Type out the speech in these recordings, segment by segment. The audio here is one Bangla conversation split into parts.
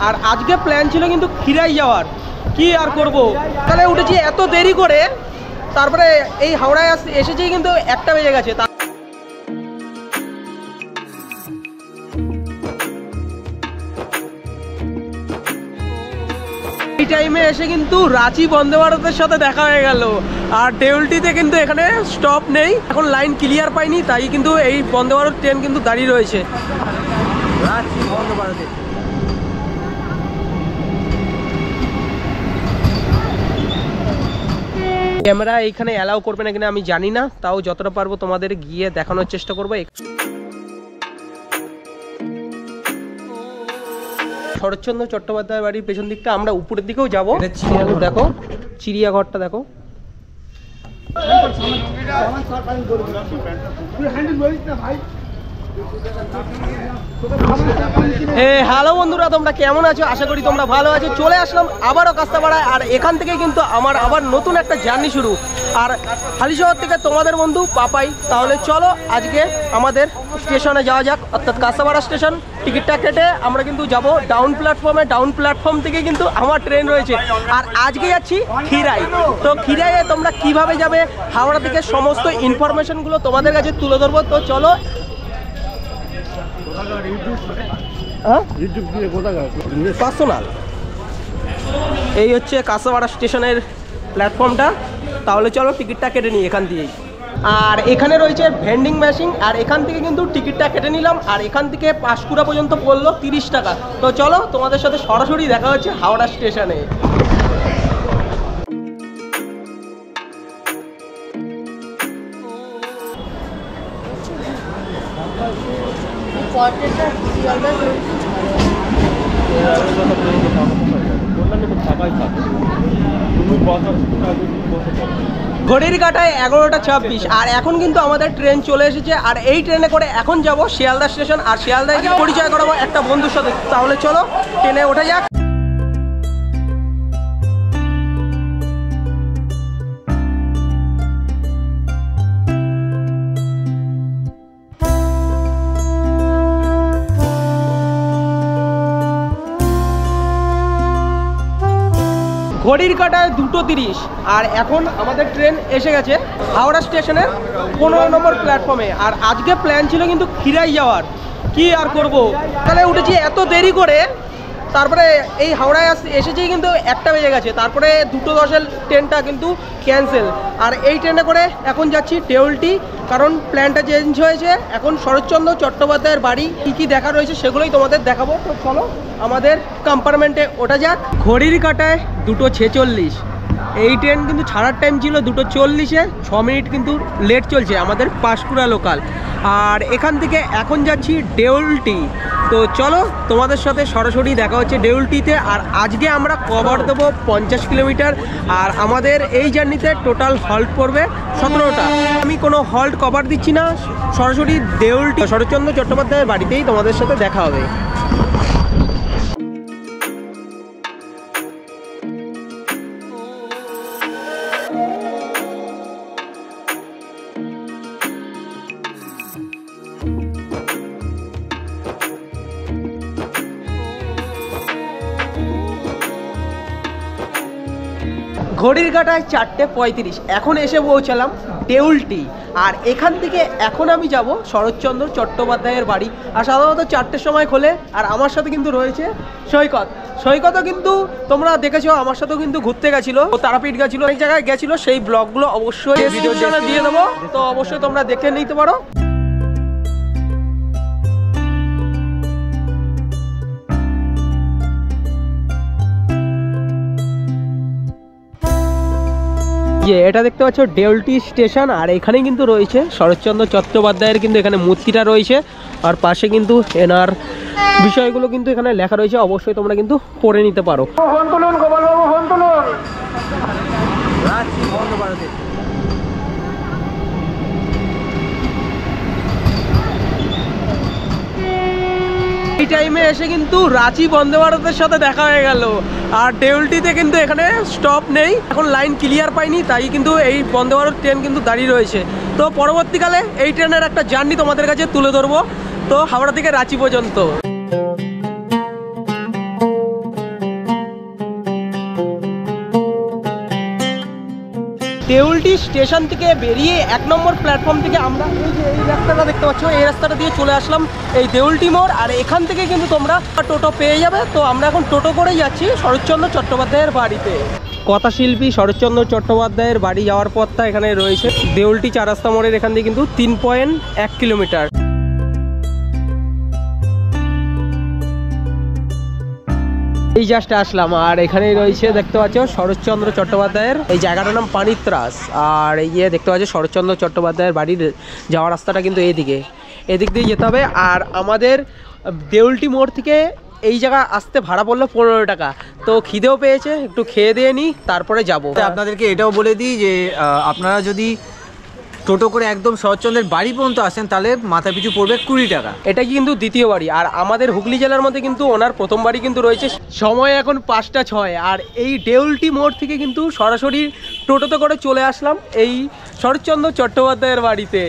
আর আজকে প্ল্যান ছিল কিন্তু খিরাই যাওয়ার, কি আর করব, তাহলে উঠেছি এত দেরি করে, তারপরে এই হাওড়ায় এসেছি কিন্তু 1টা বেজে গেছে। এই টাইমে এসে কিন্তু রাঁচি বন্দে ভারতের সাথে দেখা হয়ে গেল। আর দেউলটিতে কিন্তু এখানে স্টপ নেই, এখন লাইন ক্লিয়ার পাইনি, তাই কিন্তু এই বন্দে ভারত ট্রেন কিন্তু দাঁড়িয়ে রয়েছে রাঁচি বন্দে ভারতে। ক্যামেরা এইখানে অ্যালাউ করবে না কিনা আমি জানি না, তাও যতটা পারবো তোমাদের গিয়ে দেখানোর চেষ্টা করবো। শরৎচন্দ্র চট্টোপাধ্যায়ের বাড়ির পেছন দিকটা, আমরা উপরের দিকেও যাবো। দেখো চিড়িয়াঘরটা দেখো। হ্যালো বন্ধুরা, তোমরা কেমন আছো? আশা করি তোমরা ভালো আছো। চলে আসলাম আবারও কাস্তাপাড়ায়, আর এখান থেকে কিন্তু আমার আবার নতুন একটা জার্নি শুরু। আর হালিশহর থেকে তোমাদের বন্ধু পাপাই। তাহলে চলো আজকে আমাদের স্টেশনে যাওয়া যাক, অর্থাৎ কাস্তাপাড়া স্টেশন। টিকিটটা কেটে আমরা কিন্তু যাব ডাউন প্ল্যাটফর্মে। ডাউন প্ল্যাটফর্ম থেকে কিন্তু আমার ট্রেন রয়েছে, আর আজকে যাচ্ছি খিরাই। তো খিরাইয়ে তোমরা কিভাবে যাবে, হাওড়া থেকে সমস্ত ইনফরমেশনগুলো তোমাদের কাছে তুলে ধরবো। তো চলো। পার্সোনাল এই হচ্ছে কাঁসাপাড়া স্টেশনের প্ল্যাটফর্মটা। তাহলে চলো টিকিটটা কেটে নিই এখান দিয়েই। আর এখানে রয়েছে ভেন্ডিং মেশিন, আর এখান থেকে কিন্তু টিকিটটা কেটে নিলাম। আর এখান থেকে পাঁশকুড়া পর্যন্ত পড়লো 30 টাকা। তো চলো তোমাদের সাথে সরাসরি দেখা হচ্ছে হাওড়া স্টেশনে। ঘড়ির কাঁটায় 11টা 26, আর এখন কিন্তু আমাদের ট্রেন চলে এসেছে। আর এই ট্রেনে করে এখন যাব শিয়ালদা স্টেশন, আর শিয়ালদায় গিয়ে পরিচয় করাবো একটা বন্ধুর সাথে। তাহলে চলো ট্রেনে ওঠা যাক। ঘড়ির কাঁটায় 2:30, আর এখন আমাদের ট্রেন এসে গেছে হাওড়া স্টেশনের 15 নম্বর প্ল্যাটফর্মে। আর আজকে প্ল্যান ছিল কিন্তু খিরাই যাওয়ার, কি আর করব, তাহলে উঠেছি এত দেরি করে, তারপরে এই হাওড়ায় এসেছি কিন্তু 1টা বেজে গেছে। তারপরে 2:10-এর ট্রেনটা কিন্তু ক্যান্সেল। আর এই ট্রেনে করে এখন যাচ্ছি দেউলটি, কারণ প্ল্যানটা চেঞ্জ হয়েছে। এখন শরৎচন্দ্র চট্টোপাধ্যায়ের বাড়ি কী কী দেখা রয়েছে সেগুলোই তোমাদের দেখাবো। তো চলো আমাদের কম্পার্টমেন্টে ওঠা যাক। ঘড়ির কাঁটায় 2:46, এই ট্রেন কিন্তু ছাড়ার টাইম ছিল 2:40-এ, 6 মিনিট কিন্তু লেট চলছে আমাদের পাঁশকুড়া লোকাল। আর এখান থেকে এখন যাচ্ছি দেউলটি। তো চলো তোমাদের সাথে সরাসরি দেখা হচ্ছে দেউলটিতে। আর আজকে আমরা কভার দেবো 50 কিলোমিটার, আর আমাদের এই জার্নিতে টোটাল হল্ট পড়বে 17টা। আমি কোনো হল্ট কভার দিচ্ছি না, সরাসরি দেউলটি শরৎচন্দ্র চট্টোপাধ্যায়ের বাড়িতেই তোমাদের সাথে দেখা হবে। ঘড়ির কাঁটায় 4:35, এখন এসে পৌঁছালাম দেউলটি। আর এখান থেকে এখন আমি যাব শরৎচন্দ্র চট্টোপাধ্যায়ের বাড়ি। আর সাধারণত 4টের সময় খোলে। আর আমার সাথে কিন্তু রয়েছে সৈকত। সৈকতও কিন্তু তোমরা দেখেছো, আমার সাথেও কিন্তু ঘুরতে গেছিলো, তারাপীঠ গেছিলো, অনেক জায়গায় গেছিলো। সেই ব্লগগুলো অবশ্যই ডেসক্রিপশনে দিয়ে দেবো, তো অবশ্যই তোমরা দেখে নিতে পারো। এটা দেখতে পাচ্ছ দেউলটি স্টেশন, আর এখানে কিন্তু রয়েছে শরৎচন্দ্র চট্টোপাধ্যায়ের কিন্তু এখানে মূর্তিটা রয়েছে। আর পাশে কিন্তু এনার বিষয়গুলো কিন্তু এখানে লেখা রয়েছে, অবশ্যই তোমরা কিন্তু পড়ে নিতে পারো। ফোন তুলুন গোপালবাবু, ফোন তুলুন। এই টাইমে এসে কিন্তু রাঁচি বন্দে ভারতের সাথে দেখা হয়ে গেল। আর দেউলটিতে কিন্তু এখানে স্টপ নেই, এখন লাইন ক্লিয়ার পাইনি, তাই কিন্তু এই বন্দে ভারত ট্রেন কিন্তু দাঁড়িয়ে রয়েছে। তো পরবর্তীকালে এই ট্রেনের একটা জার্নি তোমাদের কাছে তুলে ধরবো, তো হাওড়া থেকে রাঁচি পর্যন্ত। দেউলটি স্টেশন থেকে বেরিয়ে 1 নম্বর প্ল্যাটফর্ম থেকে আমরা এই যে এই রাস্তাটা দেখতে পাচ্ছ, এই রাস্তাটা দিয়ে চলে আসলাম এই দেউলটি মোড়। আর এখান থেকে কিন্তু তোমরা টোটো পেয়ে যাবে। তো আমরা এখন টোটো করেই যাচ্ছি শরৎচন্দ্র চট্টোপাধ্যায়ের বাড়িতে। কথাশিল্পী শরৎচন্দ্র চট্টোপাধ্যায়ের বাড়ি যাওয়ার পথটা এখানে রয়েছে। দেউলটি 4 রাস্তা মোড়ের এখান থেকে কিন্তু 3.1 কিলোমিটার। এই জাস্ট আসলাম আর এখানেই রয়েছে দেখতে পাচ্ছ শরৎচন্দ্র চট্টোপাধ্যায়ের, এই জায়গাটার নাম পানিত্রাস। আর এই যে দেখতে পাচ্ছ শরৎচন্দ্র চট্টোপাধ্যায়ের বাড়ির যাওয়ার রাস্তাটা কিন্তু এদিক দিয়ে যেতে হবে। আর আমাদের দেউলটি মোড় থেকে এই জায়গা আসতে ভাড়া পড়লো 15 টাকা। তো খিদেও পেয়েছে, একটু খেয়ে দিয়ে নিই তারপরে যাব। আপনাদেরকে এটাও বলে দিই যে আপনারা যদি টোটো করে একদম শরৎচন্দ্রের বাড়ি পর্যন্ত আসেন তাহলে মাথা পিছু পড়বে 20 টাকা। এটা কিন্তু দ্বিতীয় বাড়ি। আর আমাদের হুগলি জেলার মধ্যে কিন্তু ওনার প্রথম বাড়ি কিন্তু রয়েছে। সময় এখন 5টা 6। আর এই দেউলটি মোড় থেকে কিন্তু সরাসরি টোটোতে করে চলে আসলাম এই শরৎচন্দ্র চট্টোপাধ্যায়ের বাড়িতে।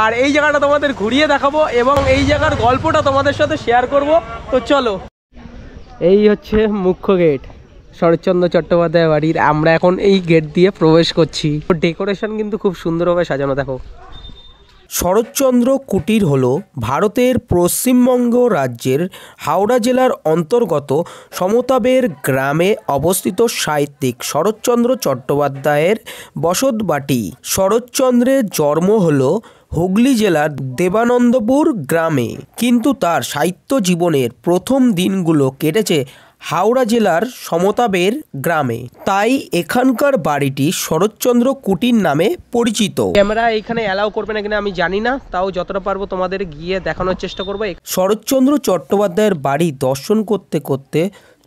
আর এই জায়গাটা তোমাদের ঘুরিয়ে দেখাবো এবং এই জায়গার গল্পটা তোমাদের সাথে শেয়ার করব। তো চলো, এই হচ্ছে মুখ্য গেট শরৎচন্দ্র চট্টোপাধ্যায় বাড়ির। আমরা এখন এই গেট দিয়ে প্রবেশ করছি। ডেকোরেশন কিন্তু খুব সুন্দরভাবে সাজানো, দেখো। শরৎচন্দ্র কুটির হল ভারতের পশ্চিমবঙ্গ রাজ্যের হাওড়া জেলার অন্তর্গত সমতাবের গ্রামে অবস্থিত সাহিত্যিক শরৎচন্দ্র চট্টোপাধ্যায়ের বসতবাটি। শরৎচন্দ্রের জন্ম হল হুগলি জেলার দেবানন্দপুর গ্রামে, কিন্তু তার সাহিত্য জীবনের প্রথম দিনগুলো কেটেছে হাওড়া জেলার সমতাবের গ্রামে। তাই এখানকার বাড়িটি শরৎচন্দ্র কুটির নামে পরিচিত। ক্যামেরা এখানে অ্যালাউ করবে না কিনা আমি জানি না, তাও যতটা পারবো তোমাদের গিয়ে দেখানোর চেষ্টা করবো। শরৎচন্দ্র চট্টোপাধ্যায়ের বাড়ি দর্শন করতে করতে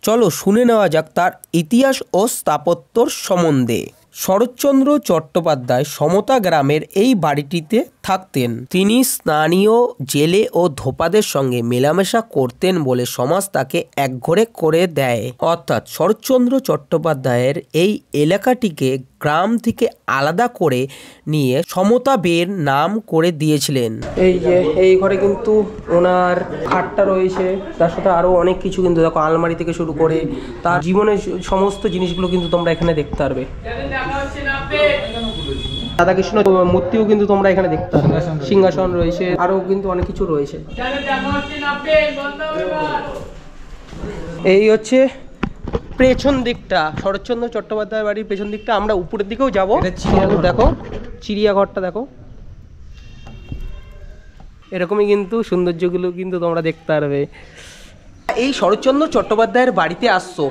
চলো শুনে নেওয়া যাক তার ইতিহাস ও স্থাপত্যর সম্বন্ধে। শরৎচন্দ্র চট্টোপাধ্যায় সমতা গ্রামের এই বাড়িটিতে থাকতেন। তিনি স্থানীয় জেলে ও ধোপাদের সঙ্গে মেলামেশা করতেন বলে সমাজ তাকে একঘরে করে দেয়। অর্থাৎ শরৎচন্দ্র চট্টোপাধ্যায়ের এই এলাকাটিকে গ্রাম থেকে আলাদা করে নিয়ে সমতা বের নাম করে দিয়েছিলেন। এই যে এই ঘরে কিন্তু ওনার খাটটা রয়েছে, তার সাথে আরো অনেক কিছু কিন্তু দেখো, আলমারি থেকে শুরু করে তার জীবনের সমস্ত জিনিসগুলো কিন্তু তোমরা এখানে দেখতে পারবে। রাধাকৃষ্ণ মূর্তিও কিন্তু তোমরা এখানে দেখতে পারবে, সিংহাসন রয়েছে, আরো কিন্তু অনেক কিছু রয়েছে। এই হচ্ছে পেছন দিকটা, শরৎচন্দ্র চট্টোপাধ্যায়ের বাড়ির পেছন দিকটা। আমরা উপরের দিকেও যাবো। দেখো চিড়িয়াঘরটা দেখো, এরকমই কিন্তু সৌন্দর্যগুলো কিন্তু তোমরা দেখতে পারবে। এই শরৎচন্দ্র চট্টোপাধ্যায়ের বাড়িতে আসছো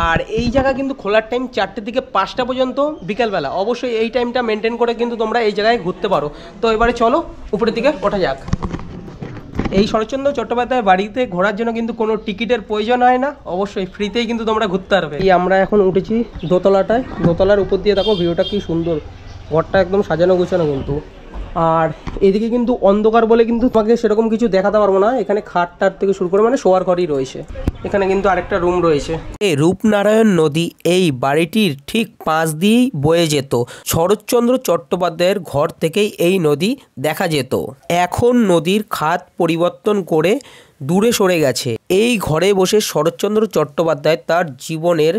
আর এই জায়গা কিন্তু খোলার টাইম 4টে থেকে 5টা পর্যন্ত বিকালবেলা। অবশ্যই এই টাইমটা মেনটেন করে কিন্তু তোমরা এই জায়গায় ঘুরতে পারো। তো এবারে চলো উপরের দিকে ওঠা যাক। এই শরৎচন্দ্র চট্টোপাধ্যায়ের বাড়িতে ঘোরার জন্য কিন্তু কোনো টিকিটের প্রয়োজন হয় না, অবশ্যই ফ্রিতেই কিন্তু তোমরা ঘুরতে পারবে। এই আমরা এখন উঠেছি দোতলাটায়, দোতলার উপর দিয়ে দেখো ভিউটা কি সুন্দর, ঘরটা একদম সাজানো গোছানো কিন্তু। আর এদিকে কিন্তু অন্ধকার বলে কিন্তু তোমাকে সেরকম কিছু দেখাতে পারবো না। এখানে খাট টাট থেকে শুরু করে মানে শোয়ার ঘরই রয়েছে। এখানে কিন্তু আরেকটা রুম রয়েছে। এই রূপনারায়ণ নদী এই বাড়িটির ঠিক পাশ দিয়েই বয়ে যেত। শরৎচন্দ্র চট্টোপাধ্যায়ের ঘর থেকেই এই নদী দেখা যেত। এখন নদীর খাত পরিবর্তন করে দূরে সরে গেছে। এই ঘরে বসে শরৎচন্দ্র চট্টোপাধ্যায় তার জীবনের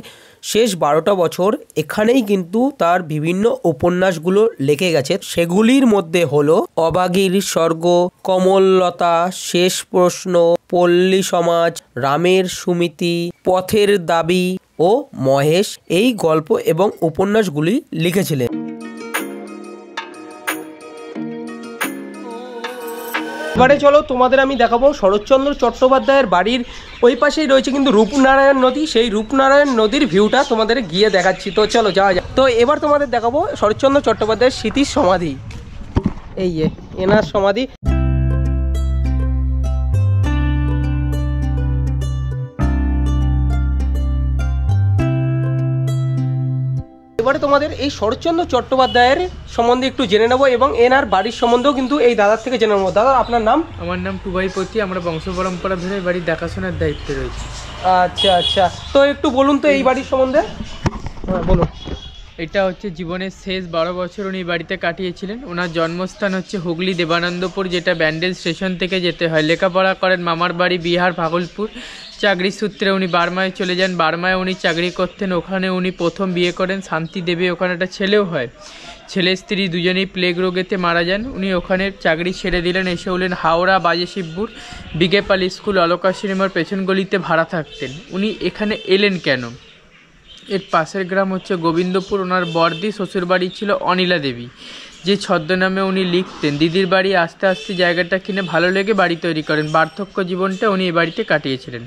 শেষ 12টা বছর এখানেই কিন্তু তার বিভিন্ন উপন্যাসগুলো লিখে গেছে। সেগুলির মধ্যে হলো অবাগীর স্বর্গ, কমললতা, শেষ প্রশ্ন, পল্লী সমাজ, রামের সুমিতি, পথের দাবি ও মহেশ এই গল্প এবং উপন্যাসগুলি লিখেছিলেন। এবারে চলো তোমাদের আমি দেখাবো শরৎচন্দ্র চট্টোপাধ্যায়ের বাড়ির ওই পাশেই রয়েছে কিন্তু রূপনারায়ণ নদী। সেই রূপনারায়ণ নদীর ভিউটা তোমাদের গিয়ে দেখাচ্ছি। তো চলো যাওয়া যাক। তো এবার তোমাদের দেখাবো শরৎচন্দ্র চট্টোপাধ্যায়ের স্মৃতির সমাধি। এই যে এনার সমাধি। এবারে তোমাদের এই শরৎচন্দ্র চট্টোপাধ্যায়ের সম্বন্ধে একটু জেনে নেবো এবং এনার বাড়ির সম্বন্ধেও কিন্তু এই দাদার থেকে জেনে নেবো। দাদা আপনার নাম? আমার নাম টুবাইপতি। আমরা বংশ পরম্পরা ধরে বাড়ির দেখাশোনার দায়িত্বে রয়েছি। আচ্ছা আচ্ছা, তো একটু বলুন তো এই বাড়ির সম্বন্ধে। হ্যাঁ বলুন। এটা হচ্ছে জীবনের শেষ 12 বছর উনি বাড়িতে কাটিয়েছিলেন। ওনার জন্মস্থান হচ্ছে হুগলি দেবানন্দপুর, যেটা ব্যান্ডেল স্টেশন থেকে যেতে হয়। লেখাপড়া করেন মামার বাড়ি বিহার ভাগলপুর। চাকরির সূত্রে উনি বার্মায় চলে যান। বার্মায় উনি চাকরি করতেন, ওখানে উনি প্রথম বিয়ে করেন শান্তি দেবী, ওখানে একটা ছেলেও হয়। ছেলে স্ত্রী দুজনেই প্লেগ রোগেতে মারা যান। উনি ওখানে চাকরি ছেড়ে দিলেন, এসে হলেন হাওড়া বাজেশিবপুর বিকেপাল স্কুল অলকা সিনেমার পেছন গলিতে ভাড়া থাকতেন। উনি এখানে এলেন কেন? এর পাশের গ্রাম হচ্ছে গোবিন্দপুর। ওনার বড়দি শ্বশুরবাড়ি ছিল অনিলা দেবী, যে ছদ্মনামে উনি লিখতেন। দিদির বাড়ি আস্তে আস্তে জায়গাটা কিনে ভালো লেগে বাড়ি তৈরি করেন। বার্ধক্য জীবনটা উনি এ বাড়িতে কাটিয়েছিলেন।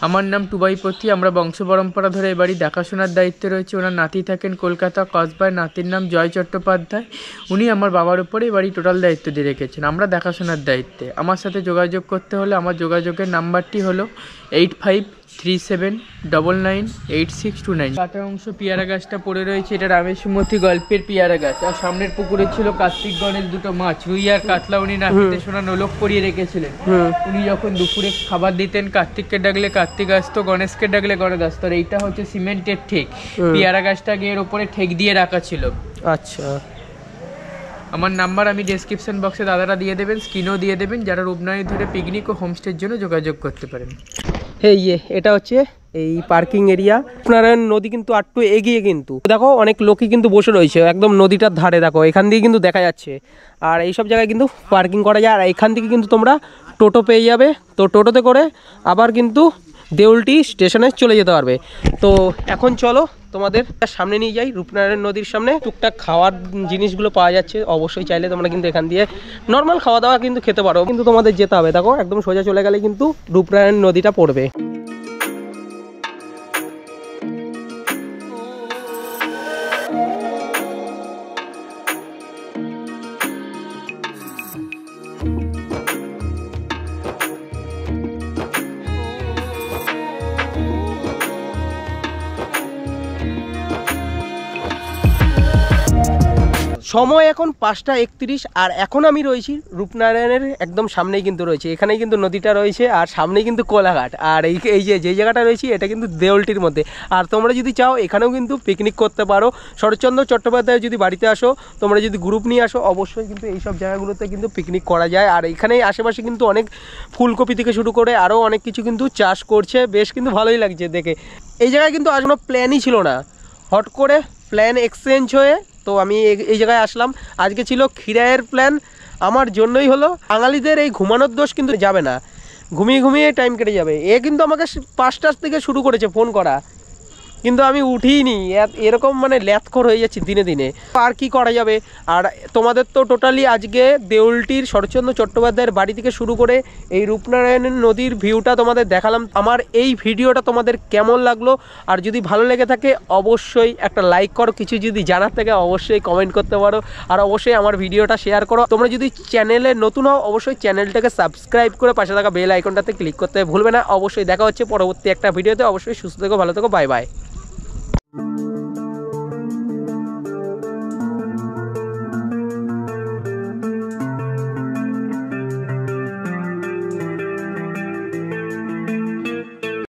আমার নাম টুবাইপতি। আমরা বংশ পরম্পরা ধরে এ বাড়ি দেখাশোনার দায়িত্বে রয়েছে। ওনার নাতি থাকেন কলকাতা কসবায়, নাতির নাম জয় চট্টোপাধ্যায়। উনি আমার বাবার উপরে এই বাড়ি টোটাল দায়িত্ব দিয়ে রেখেছেন। আমরা দেখাশোনার দায়িত্বে। আমার সাথে যোগাযোগ করতে হলে আমার যোগাযোগের নাম্বারটি হলো 8537998629। কাটা অংশ পেয়ারা গাছটা পড়ে রয়েছে, এটা রামের সুমতি গল্পের পেয়ারা গাছ। আর সামনের পুকুরে ছিল কার্তিক গণেশ দুটো মাছ, রুই আর কাতলা। উনি নাকিতে সোনা নোলক পরিয়ে রেখেছিলেন। উনি যখন দুপুরে খাবার দিতেন, কার্তিককে ডাকলে কার্তিক আসতো, গণেশকে ডাকলে গণেশ আসতো। আর এইটা হচ্ছে সিমেন্টের ঠেক, পেয়ারা গাছটা এর ওপরে ঠেক দিয়ে রাখা ছিল। আচ্ছা, আমার নাম্বার আমি ডেসক্রিপশন বক্সে দাদারা দিয়ে দেবেন, স্ক্রিনও দিয়ে দেবেন। যারা রূপনারায়ণ ধরে পিকনিক ও হোমস্টের জন্য যোগাযোগ করতে পারেন। এটা হচ্ছে এই পার্কিং এরিয়া। রূপনারায়ণ নদী কিন্তু একটু এগিয়ে, কিন্তু দেখো অনেক লোকই কিন্তু বসে রয়েছে একদম নদীটার ধারে। দেখো এখান দিয়ে কিন্তু দেখা যাচ্ছে। আর এইসব জায়গায় কিন্তু পার্কিং করা যায়। আর এখান থেকে কিন্তু তোমরা টোটো পেয়ে যাবে। তো টোটোতে করে আবার কিন্তু দেউলটি স্টেশনে চলে যেতে পারবে। তো এখন চলো তোমাদের সামনে নিয়ে যাই, রূপনারায়ণ নদীর সামনে। টুকটাক খাওয়ার জিনিসগুলো পাওয়া যাচ্ছে। অবশ্যই চাইলে তোমরা কিন্তু এখান দিয়ে নর্মাল খাওয়া দাওয়া কিন্তু খেতে পারো, কিন্তু তোমাদের যেতে হবে। দেখো একদম সোজা চলে গেলে কিন্তু রূপনারায়ণ নদীটা পড়বে। সময় এখন 5টা 31 আর এখন আমি রয়েছি রূপনারায়ণের একদম সামনেই কিন্তু রয়েছে। এখানেই কিন্তু নদীটা রয়েছে আর সামনেই কিন্তু কোলাঘাট। আর এই যে জায়গাটা রয়েছে এটা কিন্তু দেউলটির মধ্যে। আর তোমরা যদি চাও এখানেও কিন্তু পিকনিক করতে পারো। শরৎচন্দ্র চট্টোপাধ্যায় যদি বাড়িতে আসো, তোমরা যদি গ্রুপ নিয়ে আসো, অবশ্যই কিন্তু এইসব জায়গাগুলোতে কিন্তু পিকনিক করা যায়। আর এখানেই আশেপাশে কিন্তু অনেক ফুলকপি থেকে শুরু করে আরও অনেক কিছু কিন্তু চাষ করছে। বেশ কিন্তু ভালোই লাগছে দেখে। এই জায়গায় কিন্তু আজ কোনো প্ল্যানই ছিল না, হট করে প্ল্যান এক্সচেঞ্জ হয়ে তো আমি এই জায়গায় আসলাম। আজকে ছিল খিরাইয়ের প্ল্যান, আমার জন্যই হলো। বাঙালিদের এই ঘুমানোর দোষ কিন্তু যাবে না, ঘুমিয়ে ঘুমিয়ে টাইম কেটে যাবে। এ কিন্তু আমাকে 5টার থেকে শুরু করেছে ফোন করা, কিন্তু আমি উঠিনি। এরকম মানে ল্যাথখোর হয়ে যাচ্ছি দিনে দিনে। আর কি করা যাবে। আর তোমাদের তো টোটালি আজকে দেউলটির শরৎচন্দ্র চট্টোপাধ্যায়ের বাড়ি থেকে শুরু করে এই রূপনারায়ণ নদীর ভিউটা তোমাদের দেখালাম। আমার এই ভিডিওটা তোমাদের কেমন লাগলো, আর যদি ভালো লেগে থাকে অবশ্যই একটা লাইক করো। কিছু যদি জানার থাকে অবশ্যই কমেন্ট করতে পারো। আর অবশ্যই আমার ভিডিওটা শেয়ার করো। তোমরা যদি চ্যানেলে নতুন হও অবশ্যই চ্যানেলটাকে সাবস্ক্রাইব করে পাশে থাকা বেল আইকনটাতে ক্লিক করতে ভুলবে না। অবশ্যই দেখা হচ্ছে পরবর্তী একটা ভিডিওতে। অবশ্যই সুস্থ থেকো, ভালো থেকো, বাই বাই।